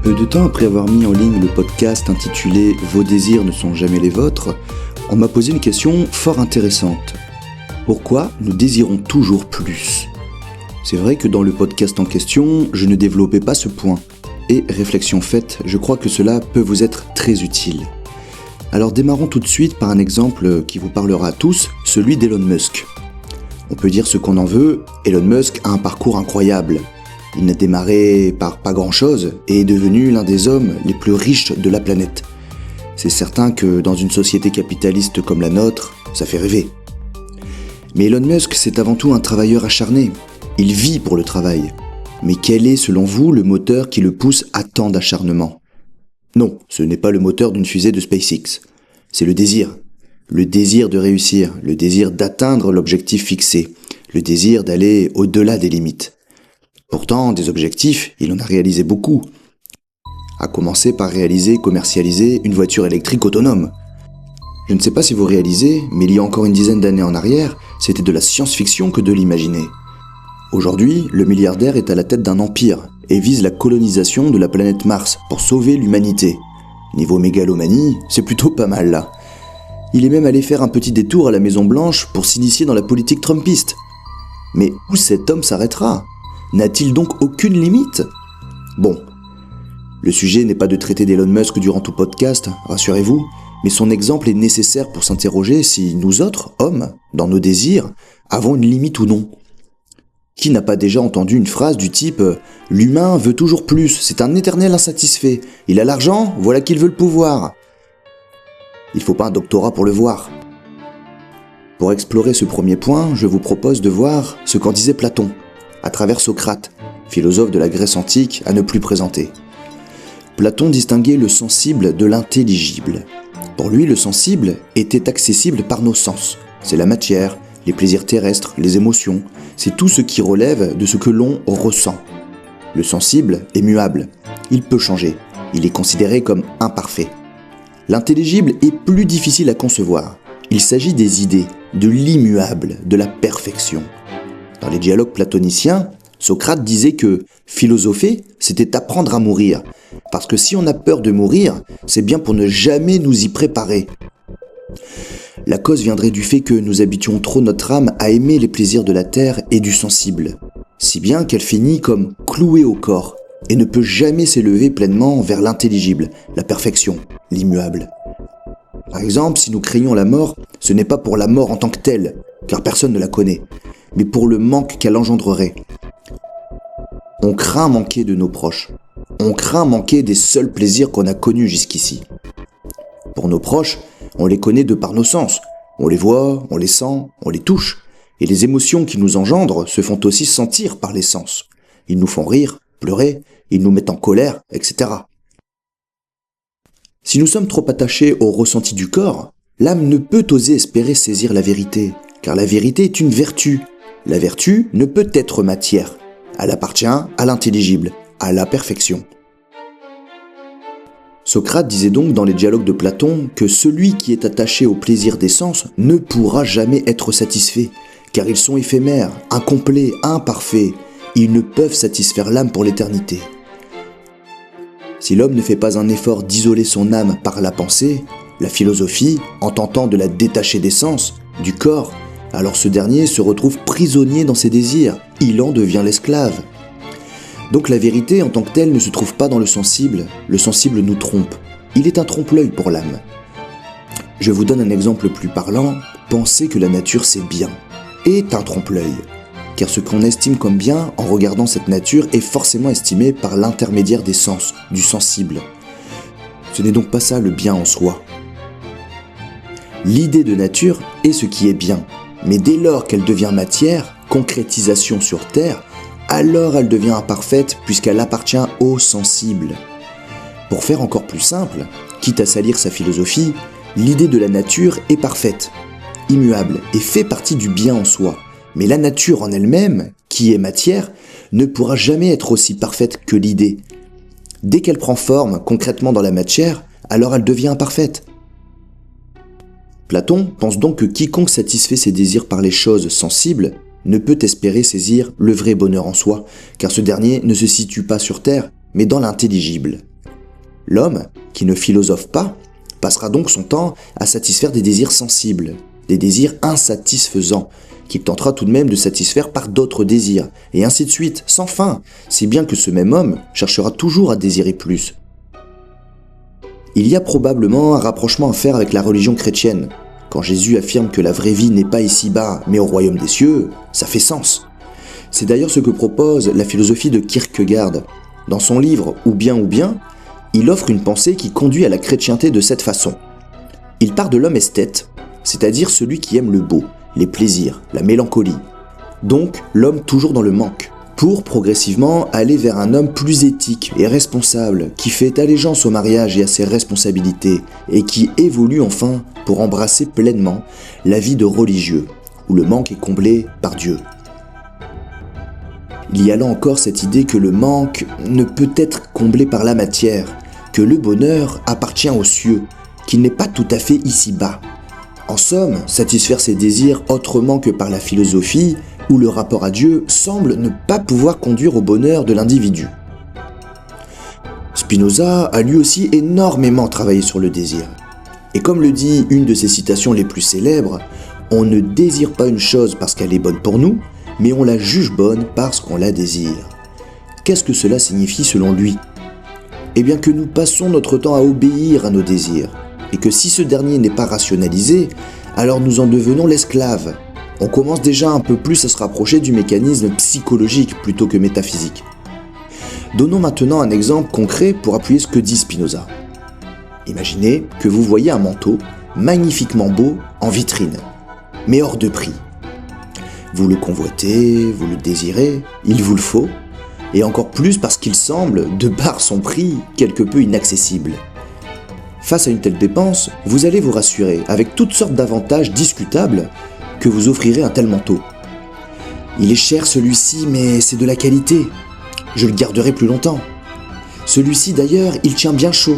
Peu de temps après avoir mis en ligne le podcast intitulé « Vos désirs ne sont jamais les vôtres », on m'a posé une question fort intéressante. Pourquoi nous désirons toujours plus ? C'est vrai que dans le podcast en question, je ne développais pas ce point. Et réflexion faite, je crois que cela peut vous être très utile. Alors démarrons tout de suite par un exemple qui vous parlera à tous, celui d'Elon Musk. On peut dire ce qu'on en veut, Elon Musk a un parcours incroyable. Il n'a démarré par pas grand-chose et est devenu l'un des hommes les plus riches de la planète. C'est certain que dans une société capitaliste comme la nôtre, ça fait rêver. Mais Elon Musk, c'est avant tout un travailleur acharné. Il vit pour le travail. Mais quel est, selon vous, le moteur qui le pousse à tant d'acharnement ? Non, ce n'est pas le moteur d'une fusée de SpaceX. C'est le désir. Le désir de réussir, le désir d'atteindre l'objectif fixé, le désir d'aller au-delà des limites. Pourtant, des objectifs, il en a réalisé beaucoup. À commencer par réaliser, commercialiser une voiture électrique autonome. Je ne sais pas si vous réalisez, mais il y a encore une dizaine d'années en arrière, c'était de la science-fiction que de l'imaginer. Aujourd'hui, le milliardaire est à la tête d'un empire et vise la colonisation de la planète Mars pour sauver l'humanité. Niveau mégalomanie, c'est plutôt pas mal là. Il est même allé faire un petit détour à la Maison Blanche pour s'initier dans la politique trumpiste. Mais où cet homme s'arrêtera ? N'a-t-il donc aucune limite ? Bon, le sujet n'est pas de traiter d'Elon Musk durant tout podcast, rassurez-vous, mais son exemple est nécessaire pour s'interroger si nous autres, hommes, dans nos désirs, avons une limite ou non. Qui n'a pas déjà entendu une phrase du type « L'humain veut toujours plus, c'est un éternel insatisfait. Il a l'argent, voilà qu'il veut le pouvoir. » Il faut pas un doctorat pour le voir. Pour explorer ce premier point, je vous propose de voir ce qu'en disait Platon, à travers Socrate, philosophe de la Grèce antique à ne plus présenter. Platon distinguait le sensible de l'intelligible. Pour lui, le sensible était accessible par nos sens. C'est la matière, les plaisirs terrestres, les émotions, c'est tout ce qui relève de ce que l'on ressent. Le sensible est muable, il peut changer, il est considéré comme imparfait. L'intelligible est plus difficile à concevoir. Il s'agit des idées, de l'immuable, de la perfection. Dans les dialogues platoniciens, Socrate disait que philosopher, c'était apprendre à mourir. Parce que si on a peur de mourir, c'est bien pour ne jamais nous y préparer. La cause viendrait du fait que nous habituons trop notre âme à aimer les plaisirs de la terre et du sensible, si bien qu'elle finit comme clouée au corps et ne peut jamais s'élever pleinement vers l'intelligible, la perfection, l'immuable. Par exemple, si nous craignons la mort, ce n'est pas pour la mort en tant que telle, car personne ne la connaît, mais pour le manque qu'elle engendrerait. On craint manquer de nos proches. On craint manquer des seuls plaisirs qu'on a connus jusqu'ici. Pour nos proches, on les connaît de par nos sens. On les voit, on les sent, on les touche. Et les émotions qui nous engendrent se font aussi sentir par les sens. Ils nous font rire, pleurer, ils nous mettent en colère, etc. Si nous sommes trop attachés au ressenti du corps, l'âme ne peut oser espérer saisir la vérité, car la vérité est une vertu. La vertu ne peut être matière. Elle appartient à l'intelligible, à la perfection. Socrate disait donc dans les dialogues de Platon que celui qui est attaché au plaisir des sens ne pourra jamais être satisfait, car ils sont éphémères, incomplets, imparfaits. Ils ne peuvent satisfaire l'âme pour l'éternité. Si l'homme ne fait pas un effort d'isoler son âme par la pensée, la philosophie, en tentant de la détacher des sens, du corps, alors ce dernier se retrouve prisonnier dans ses désirs, il en devient l'esclave. Donc la vérité en tant que telle ne se trouve pas dans le sensible nous trompe, il est un trompe-l'œil pour l'âme. Je vous donne un exemple plus parlant, pensez que la nature c'est bien, est un trompe-l'œil, car ce qu'on estime comme bien en regardant cette nature est forcément estimé par l'intermédiaire des sens, du sensible. Ce n'est donc pas ça le bien en soi. L'idée de nature est ce qui est bien, mais dès lors qu'elle devient matière, concrétisation sur terre, alors elle devient imparfaite puisqu'elle appartient au sensible. Pour faire encore plus simple, quitte à salir sa philosophie, l'idée de la nature est parfaite, immuable et fait partie du bien en soi. Mais la nature en elle-même, qui est matière, ne pourra jamais être aussi parfaite que l'idée. Dès qu'elle prend forme concrètement dans la matière, alors elle devient imparfaite. Platon pense donc que quiconque satisfait ses désirs par les choses sensibles ne peut espérer saisir le vrai bonheur en soi, car ce dernier ne se situe pas sur terre, mais dans l'intelligible. L'homme, qui ne philosophe pas, passera donc son temps à satisfaire des désirs sensibles, des désirs insatisfaisants, qu'il tentera tout de même de satisfaire par d'autres désirs, et ainsi de suite, sans fin, si bien que ce même homme cherchera toujours à désirer plus. Il y a probablement un rapprochement à faire avec la religion chrétienne. Quand Jésus affirme que la vraie vie n'est pas ici-bas, mais au royaume des cieux, ça fait sens. C'est d'ailleurs ce que propose la philosophie de Kierkegaard. Dans son livre « Ou bien », il offre une pensée qui conduit à la chrétienté de cette façon. Il part de l'homme esthète, c'est-à-dire celui qui aime le beau, les plaisirs, la mélancolie. Donc l'homme toujours dans le manque, pour progressivement aller vers un homme plus éthique et responsable, qui fait allégeance au mariage et à ses responsabilités, et qui évolue enfin pour embrasser pleinement la vie de religieux, où le manque est comblé par Dieu. Il y a là encore cette idée que le manque ne peut être comblé par la matière, que le bonheur appartient aux cieux, qu'il n'est pas tout à fait ici-bas. En somme, satisfaire ses désirs autrement que par la philosophie ou le rapport à Dieu semble ne pas pouvoir conduire au bonheur de l'individu. Spinoza a lui aussi énormément travaillé sur le désir. Et comme le dit une de ses citations les plus célèbres, « On ne désire pas une chose parce qu'elle est bonne pour nous, mais on la juge bonne parce qu'on la désire. » Qu'est-ce que cela signifie selon lui ? Eh bien que nous passons notre temps à obéir à nos désirs, et que si ce dernier n'est pas rationalisé, alors nous en devenons l'esclave. On commence déjà un peu plus à se rapprocher du mécanisme psychologique plutôt que métaphysique. Donnons maintenant un exemple concret pour appuyer ce que dit Spinoza. Imaginez que vous voyez un manteau magnifiquement beau en vitrine, mais hors de prix. Vous le convoitez, vous le désirez, il vous le faut, et encore plus parce qu'il semble, de par son prix, quelque peu inaccessible. Face à une telle dépense, vous allez vous rassurer, avec toutes sortes d'avantages discutables, que vous offrirez un tel manteau. Il est cher celui-ci, mais c'est de la qualité. Je le garderai plus longtemps. Celui-ci d'ailleurs, il tient bien chaud.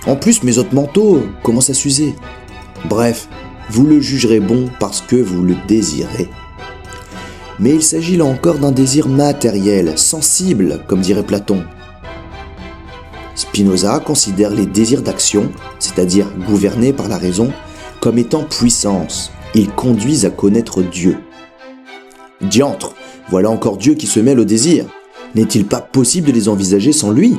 En plus, mes autres manteaux commencent à s'user. Bref, vous le jugerez bon parce que vous le désirez. Mais il s'agit là encore d'un désir matériel, sensible, comme dirait Platon. Spinoza considère les désirs d'action, c'est-à-dire gouvernés par la raison, comme étant puissance. Ils conduisent à connaître Dieu. Diantre, voilà encore Dieu qui se mêle au désir. N'est-il pas possible de les envisager sans lui ?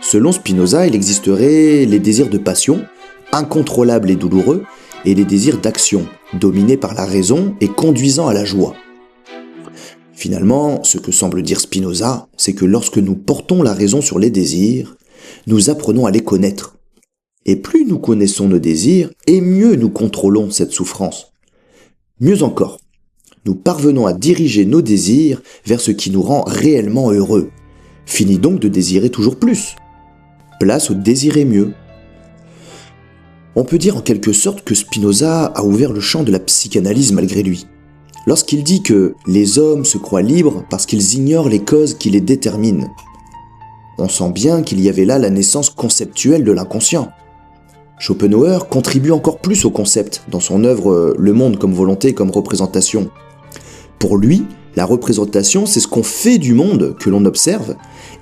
Selon Spinoza, il existerait les désirs de passion, incontrôlables et douloureux, et les désirs d'action, dominés par la raison et conduisant à la joie. Finalement, ce que semble dire Spinoza, c'est que lorsque nous portons la raison sur les désirs, nous apprenons à les connaître. Et plus nous connaissons nos désirs, et mieux nous contrôlons cette souffrance. Mieux encore, nous parvenons à diriger nos désirs vers ce qui nous rend réellement heureux. Fini donc de désirer toujours plus. Place au désirer mieux. On peut dire en quelque sorte que Spinoza a ouvert le champ de la psychanalyse malgré lui. Lorsqu'il dit que les hommes se croient libres parce qu'ils ignorent les causes qui les déterminent. On sent bien qu'il y avait là la naissance conceptuelle de l'inconscient. Schopenhauer contribue encore plus au concept dans son œuvre Le monde comme volonté, comme représentation. Pour lui, la représentation, c'est ce qu'on fait du monde que l'on observe,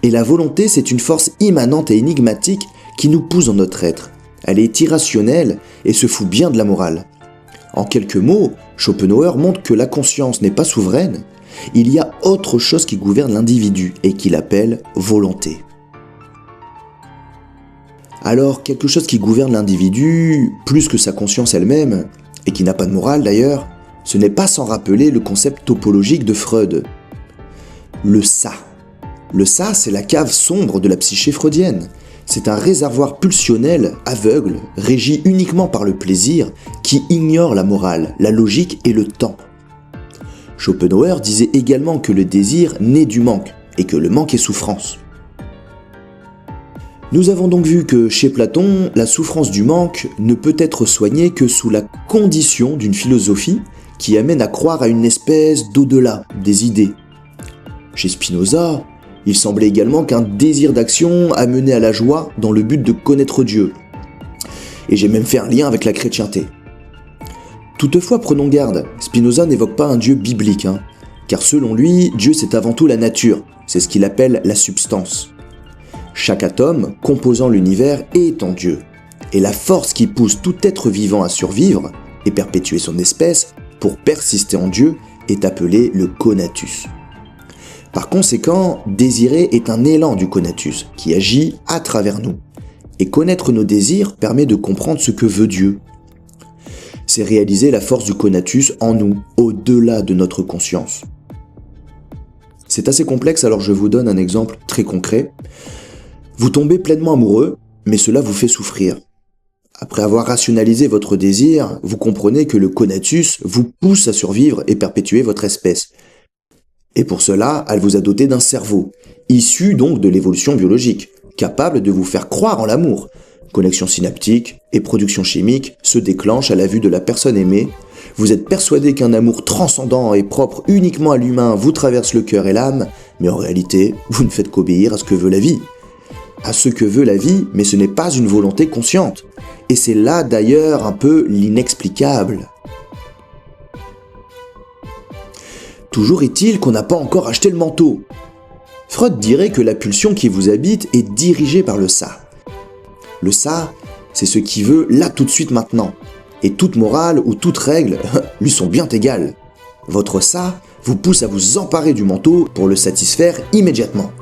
et la volonté, c'est une force immanente et énigmatique qui nous pousse dans notre être. Elle est irrationnelle et se fout bien de la morale. En quelques mots, Schopenhauer montre que la conscience n'est pas souveraine, il y a autre chose qui gouverne l'individu et qu'il appelle volonté. Alors, quelque chose qui gouverne l'individu, plus que sa conscience elle-même, et qui n'a pas de morale d'ailleurs, ce n'est pas sans rappeler le concept topologique de Freud. Le ça. Le ça, c'est la cave sombre de la psyché freudienne. C'est un réservoir pulsionnel, aveugle, régi uniquement par le plaisir, qui ignore la morale, la logique et le temps. Schopenhauer disait également que le désir naît du manque, et que le manque est souffrance. Nous avons donc vu que chez Platon, la souffrance du manque ne peut être soignée que sous la condition d'une philosophie qui amène à croire à une espèce d'au-delà des idées. Chez Spinoza, il semblait également qu'un désir d'action amenait à la joie dans le but de connaître Dieu. Et j'ai même fait un lien avec la chrétienté. Toutefois, prenons garde, Spinoza n'évoque pas un Dieu biblique, car selon lui, Dieu c'est avant tout la nature, c'est ce qu'il appelle la substance. Chaque atome composant l'univers est en Dieu. Et la force qui pousse tout être vivant à survivre et perpétuer son espèce pour persister en Dieu est appelée le conatus. Par conséquent, désirer est un élan du conatus qui agit à travers nous. Et connaître nos désirs permet de comprendre ce que veut Dieu. C'est réaliser la force du conatus en nous, au-delà de notre conscience. C'est assez complexe, alors je vous donne un exemple très concret. Vous tombez pleinement amoureux, mais cela vous fait souffrir. Après avoir rationalisé votre désir, vous comprenez que le conatus vous pousse à survivre et perpétuer votre espèce. Et pour cela, elle vous a doté d'un cerveau, issu donc de l'évolution biologique, capable de vous faire croire en l'amour. Connexion synaptique et production chimique se déclenchent à la vue de la personne aimée. Vous êtes persuadé qu'un amour transcendant et propre uniquement à l'humain vous traverse le cœur et l'âme, mais en réalité, vous ne faites qu'obéir à ce que veut la vie. À ce que veut la vie, mais ce n'est pas une volonté consciente. Et c'est là d'ailleurs un peu l'inexplicable. Toujours est-il qu'on n'a pas encore acheté le manteau. Freud dirait que la pulsion qui vous habite est dirigée par le ça. Le ça, c'est ce qui veut là tout de suite maintenant. Et toute morale ou toute règle lui sont bien égales. Votre ça vous pousse à vous emparer du manteau pour le satisfaire immédiatement.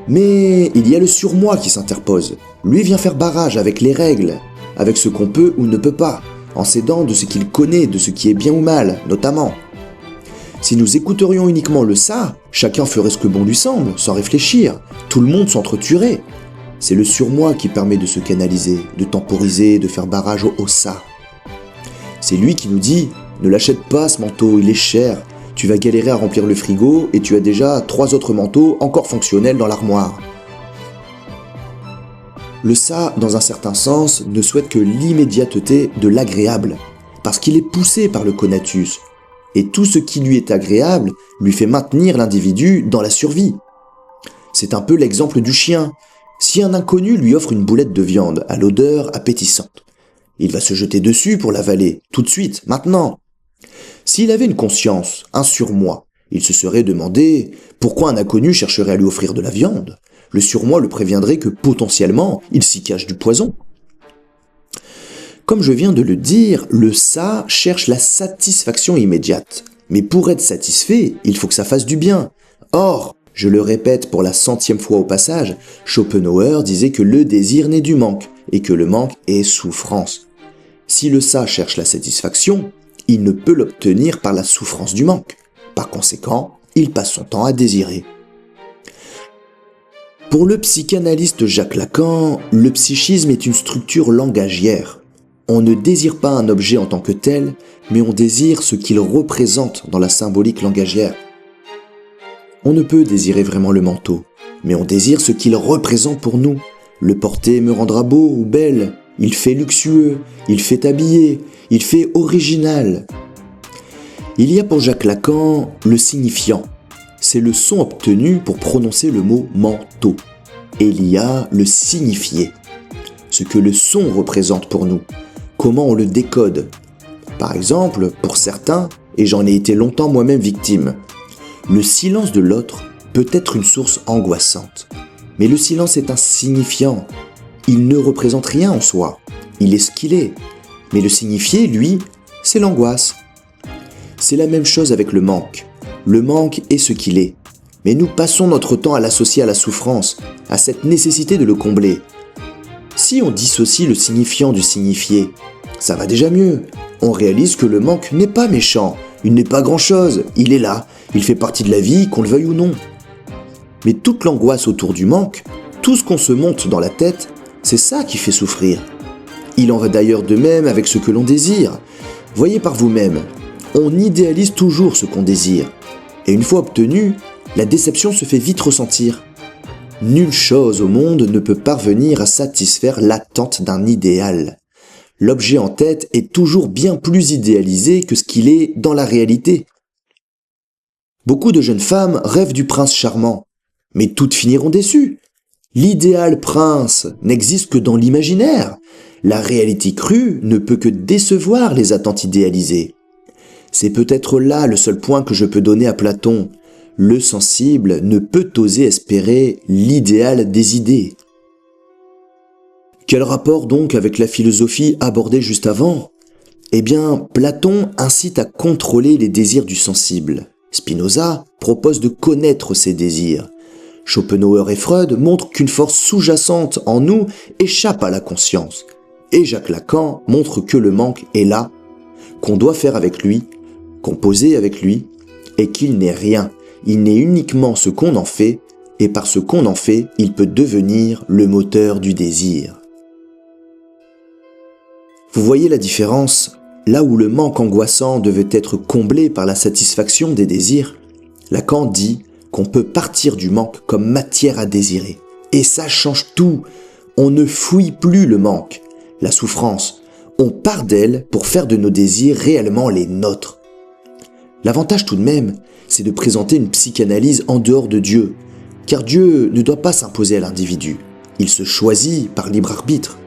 Mais il y a le surmoi qui s'interpose. Lui vient faire barrage avec les règles, avec ce qu'on peut ou ne peut pas, en s'aidant de ce qu'il connaît, de ce qui est bien ou mal, notamment. Si nous écouterions uniquement le ça, chacun ferait ce que bon lui semble, sans réfléchir. Tout le monde s'entretuerait. C'est le surmoi qui permet de se canaliser, de temporiser, de faire barrage au ça. C'est lui qui nous dit « Ne l'achète pas ce manteau, il est cher. Tu vas galérer à remplir le frigo et tu as déjà 3 autres manteaux encore fonctionnels dans l'armoire. » Le ça, dans un certain sens, ne souhaite que l'immédiateté de l'agréable, parce qu'il est poussé par le conatus. Et tout ce qui lui est agréable lui fait maintenir l'individu dans la survie. C'est un peu l'exemple du chien. Si un inconnu lui offre une boulette de viande à l'odeur appétissante, il va se jeter dessus pour l'avaler, tout de suite, maintenant. S'il avait une conscience, un surmoi, il se serait demandé pourquoi un inconnu chercherait à lui offrir de la viande. Le surmoi le préviendrait que potentiellement, il s'y cache du poison. Comme je viens de le dire, le ça cherche la satisfaction immédiate. Mais pour être satisfait, il faut que ça fasse du bien. Or, je le répète pour la 100e fois au passage, Schopenhauer disait que le désir naît du manque, et que le manque est souffrance. Si le ça cherche la satisfaction, il ne peut l'obtenir par la souffrance du manque. Par conséquent, il passe son temps à désirer. Pour le psychanalyste Jacques Lacan, le psychisme est une structure langagière. On ne désire pas un objet en tant que tel, mais on désire ce qu'il représente dans la symbolique langagière. On ne peut désirer vraiment le manteau, mais on désire ce qu'il représente pour nous. Le porter me rendra beau ou belle, il fait luxueux, il fait habillé, il fait original. Il y a pour Jacques Lacan le signifiant. C'est le son obtenu pour prononcer le mot manteau. Et il y a le signifié. Ce que le son représente pour nous. Comment on le décode. Par exemple, pour certains, et j'en ai été longtemps moi-même victime, le silence de l'autre peut être une source angoissante. Mais le silence est un signifiant. Il ne représente rien en soi. Il est ce qu'il est. Mais le signifié, lui, c'est l'angoisse. C'est la même chose avec le manque. Le manque est ce qu'il est. Mais nous passons notre temps à l'associer à la souffrance, à cette nécessité de le combler. Si on dissocie le signifiant du signifié, ça va déjà mieux. On réalise que le manque n'est pas méchant, il n'est pas grand-chose, il est là, il fait partie de la vie, qu'on le veuille ou non. Mais toute l'angoisse autour du manque, tout ce qu'on se monte dans la tête, c'est ça qui fait souffrir. Il en va d'ailleurs de même avec ce que l'on désire. Voyez par vous-même, on idéalise toujours ce qu'on désire. Et une fois obtenu, la déception se fait vite ressentir. Nulle chose au monde ne peut parvenir à satisfaire l'attente d'un idéal. L'objet en tête est toujours bien plus idéalisé que ce qu'il est dans la réalité. Beaucoup de jeunes femmes rêvent du prince charmant, mais toutes finiront déçues. L'idéal prince n'existe que dans l'imaginaire. La réalité crue ne peut que décevoir les attentes idéalisées. C'est peut-être là le seul point que je peux donner à Platon. le sensible ne peut oser espérer l'idéal des idées. Quel rapport donc avec la philosophie abordée juste avant ? Eh bien, Platon incite à contrôler les désirs du sensible. Spinoza propose de connaître ses désirs. Schopenhauer et Freud montrent qu'une force sous-jacente en nous échappe à la conscience. Et Jacques Lacan montre que le manque est là, qu'on doit faire avec lui, composer avec lui, et qu'il n'est rien. Il n'est uniquement ce qu'on en fait, et par ce qu'on en fait, il peut devenir le moteur du désir. Vous voyez la différence ? Là où le manque angoissant devait être comblé par la satisfaction des désirs, Lacan dit qu'on peut partir du manque comme matière à désirer. Et ça change tout. On ne fouille plus le manque, la souffrance. On part d'elle pour faire de nos désirs réellement les nôtres. L'avantage tout de même, c'est de présenter une psychanalyse en dehors de Dieu, car Dieu ne doit pas s'imposer à l'individu. Il se choisit par libre arbitre.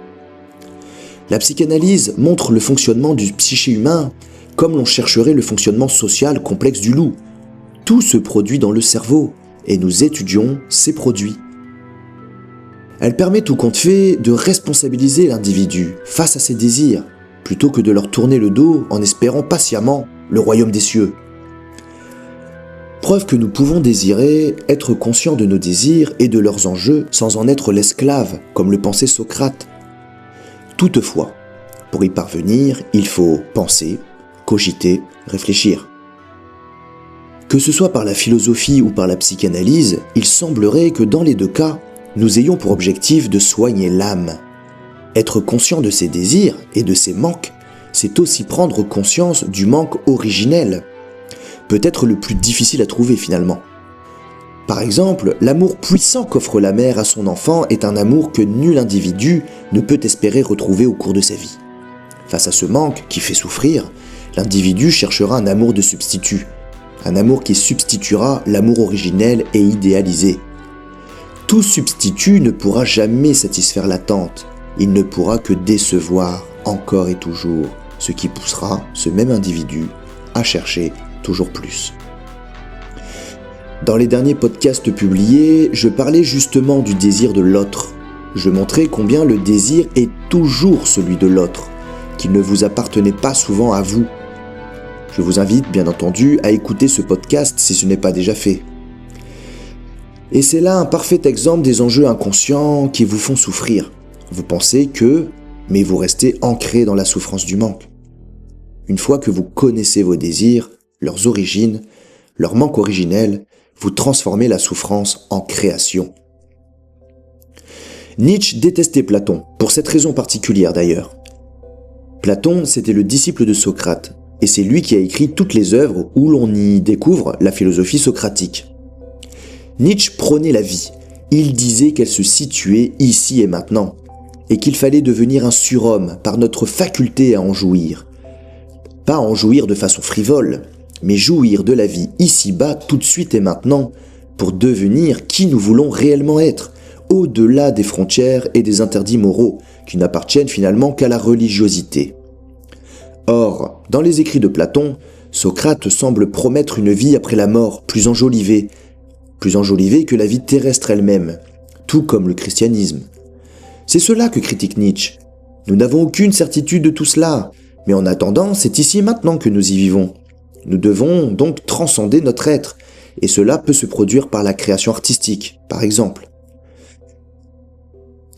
La psychanalyse montre le fonctionnement du psyché humain comme l'on chercherait le fonctionnement social complexe du loup. Tout se produit dans le cerveau et nous étudions ces produits. Elle permet tout compte fait de responsabiliser l'individu face à ses désirs plutôt que de leur tourner le dos en espérant patiemment le royaume des cieux. Preuve que nous pouvons désirer, être conscients de nos désirs et de leurs enjeux sans en être l'esclave, comme le pensait Socrate. Toutefois, pour y parvenir, il faut penser, cogiter, réfléchir. Que ce soit par la philosophie ou par la psychanalyse, il semblerait que dans les deux cas, nous ayons pour objectif de soigner l'âme. Être conscient de ses désirs et de ses manques, c'est aussi prendre conscience du manque originel, peut-être le plus difficile à trouver finalement. Par exemple, l'amour puissant qu'offre la mère à son enfant est un amour que nul individu ne peut espérer retrouver au cours de sa vie. Face à ce manque qui fait souffrir, l'individu cherchera un amour de substitut, un amour qui substituera l'amour originel et idéalisé. Tout substitut ne pourra jamais satisfaire l'attente, il ne pourra que décevoir encore et toujours, ce qui poussera ce même individu à chercher toujours plus. Dans les derniers podcasts publiés, je parlais justement du désir de l'autre. Je montrais combien le désir est toujours celui de l'autre, qu'il ne vous appartenait pas souvent à vous. Je vous invite bien entendu à écouter ce podcast si ce n'est pas déjà fait. Et c'est là un parfait exemple des enjeux inconscients qui vous font souffrir. Vous pensez que, mais vous restez ancré dans la souffrance du manque. Une fois que vous connaissez vos désirs, leurs origines, leur manque originel, vous transformez la souffrance en création. Nietzsche détestait Platon, pour cette raison particulière d'ailleurs. Platon, c'était le disciple de Socrate, et c'est lui qui a écrit toutes les œuvres où l'on y découvre la philosophie socratique. Nietzsche prônait la vie, il disait qu'elle se situait ici et maintenant, et qu'il fallait devenir un surhomme par notre faculté à en jouir. Pas en jouir de façon frivole, mais jouir de la vie ici-bas tout de suite et maintenant pour devenir qui nous voulons réellement être, au-delà des frontières et des interdits moraux qui n'appartiennent finalement qu'à la religiosité. Or, dans les écrits de Platon, Socrate semble promettre une vie après la mort plus enjolivée que la vie terrestre elle-même, tout comme le christianisme. C'est cela que critique Nietzsche. Nous n'avons aucune certitude de tout cela, mais en attendant, c'est ici et maintenant que nous y vivons. Nous devons donc transcender notre être, et cela peut se produire par la création artistique, par exemple.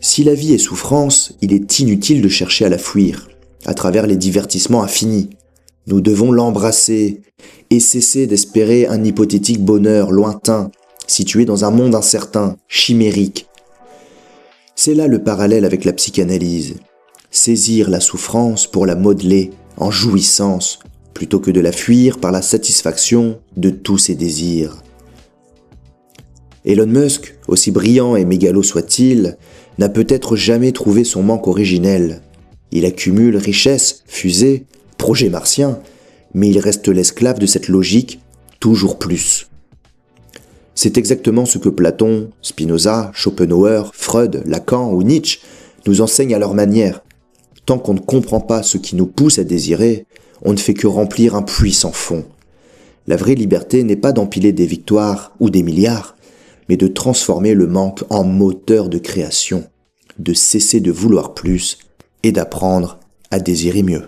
Si la vie est souffrance, il est inutile de chercher à la fuir, à travers les divertissements infinis. Nous devons l'embrasser, et cesser d'espérer un hypothétique bonheur lointain, situé dans un monde incertain, chimérique. C'est là le parallèle avec la psychanalyse. Saisir la souffrance pour la modeler en jouissance, plutôt que de la fuir par la satisfaction de tous ses désirs. Elon Musk, aussi brillant et mégalo soit-il, n'a peut-être jamais trouvé son manque originel. Il accumule richesse, fusées, projets martiens, mais il reste l'esclave de cette logique, toujours plus. C'est exactement ce que Platon, Spinoza, Schopenhauer, Freud, Lacan ou Nietzsche nous enseignent à leur manière. Tant qu'on ne comprend pas ce qui nous pousse à désirer, on ne fait que remplir un puits sans fond. La vraie liberté n'est pas d'empiler des victoires ou des milliards, mais de transformer le manque en moteur de création, de cesser de vouloir plus et d'apprendre à désirer mieux.